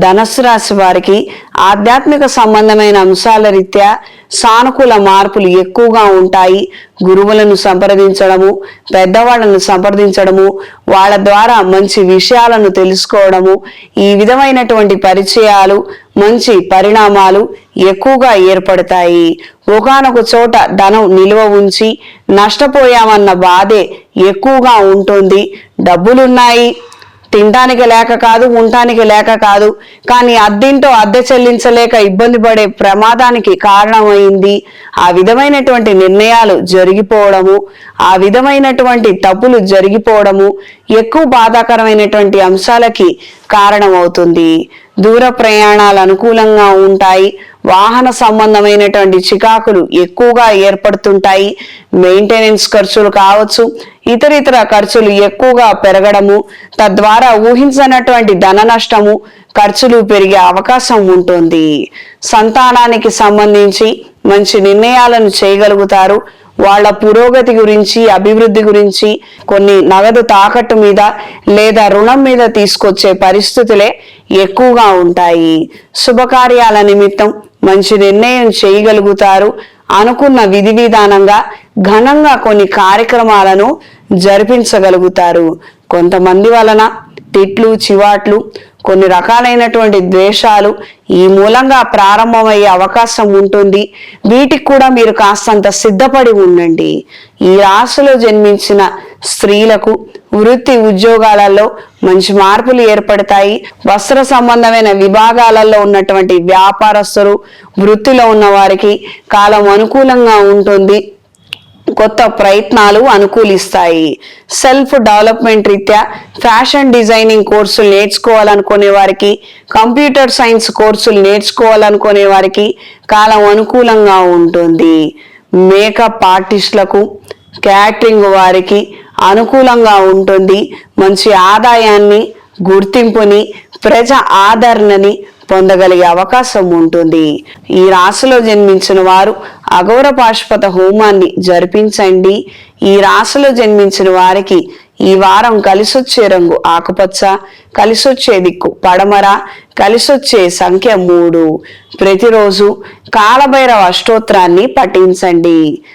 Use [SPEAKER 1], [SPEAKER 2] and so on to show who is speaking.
[SPEAKER 1] ధనుస్సు రాశి వారికి ఆధ్యాత్మిక సంబంధమైన అంశాల రీత్యా సానుకూల మార్పులు ఎక్కువగా ఉంటాయి. గురువులను సంప్రదించడము, పెద్దవాళ్ళను సంప్రదించడము, వాళ్ళ ద్వారా మంచి విషయాలను తెలుసుకోవడము, ఈ విధమైనటువంటి పరిచయాలు, మంచి పరిణామాలు ఎక్కువగా ఏర్పడతాయి. ఒకానొక చోట ధనం నిల్వ ఉంచి నష్టపోయామన్న బాధే ఎక్కువగా ఉంటుంది. డబ్బులున్నాయి, తినటానికి లేక కాదు, ఉండటానికి లేక కాదు, కానీ అద్దెంటో అద్దె చెల్లించలేక ఇబ్బంది పడే ప్రమాదానికి కారణమైంది. ఆ విధమైనటువంటి నిర్ణయాలు జరిగిపోవడము, ఆ విధమైనటువంటి తప్పులు జరిగిపోవడము ఎక్కువ బాధాకరమైనటువంటి అంశాలకి కారణమవుతుంది. దూర ప్రయాణాలు అనుకూలంగా ఉంటాయి. వాహన సంబంధమైనటువంటి చికాకులు ఎక్కువగా ఏర్పడుతుంటాయి. మెయింటెనెన్స్ ఖర్చులు కావచ్చు, ఇతరితర ఖర్చులు ఎక్కువగా పెరగడము, తద్వారా ఊహించనటువంటి ధన నష్టము, ఖర్చులు పెరిగే అవకాశం ఉంటుంది. సంతానానికి సంబంధించి మంచి నిర్ణయాలను చేయగలుగుతారు. వాళ్ళ పురోగతి గురించి, అభివృద్ధి గురించి కొన్ని నగదు తాకట్టు మీద లేదా రుణం మీద తీసుకొచ్చే పరిస్థితులే ఎక్కువగా ఉంటాయి. శుభకార్యాల నిమిత్తం మంచి నిర్ణయం చేయగలుగుతారు. అనుకున్న విధి విధానంగా ఘనంగా కొన్ని కార్యక్రమాలను జరిపించగలుగుతారు. కొంతమంది వలన తిట్లు, చివాట్లు, కొన్ని రకాలైనటువంటి ద్వేషాలు ఈ మూలంగా ప్రారంభమయ్యే అవకాశం ఉంటుంది. వీటికి కూడా మీరు కాస్తంత సిద్ధపడి ఉండండి. ఈ రాశిలో జన్మించిన స్త్రీలకు వృత్తి ఉద్యోగాలలో మంచి మార్పులు ఏర్పడతాయి. వస్త్ర సంబంధమైన విభాగాలలో ఉన్నటువంటి వ్యాపారస్తులు, వృత్తిలో ఉన్న వారికి కాలం అనుకూలంగా ఉంటుంది. కొత్త ప్రయత్నాలు అనుకూలిస్తాయి. సెల్ఫ్ డెవలప్మెంట్ రీత్యా ఫ్యాషన్ డిజైనింగ్ కోర్సులు నేర్చుకోవాలనుకునే వారికి, కంప్యూటర్ సైన్స్ కోర్సులు నేర్చుకోవాలనుకునే వారికి కాలం అనుకూలంగా ఉంటుంది. మేకప్ ఆర్టిస్టులకు, క్యాటరింగ్ వారికి అనుకూలంగా ఉంటుంది. మంచి ఆదాయాన్ని, గుర్తింపుని, ప్రజా ఆదరణని పొందగలిగే అవకాశం ఉంటుంది. ఈ రాశిలో జన్మించిన వారు అఘోర పాశుపత హోమాన్ని జరిపించండి. ఈ రాశిలో జన్మించిన వారికి ఈ వారం కలిసొచ్చే రంగు ఆకుపచ్చ, కలిసొచ్చే దిక్కు పడమర, కలిసొచ్చే సంఖ్య 3. ప్రతిరోజు కాలభైరవ అష్టోత్తరాన్ని పఠించండి.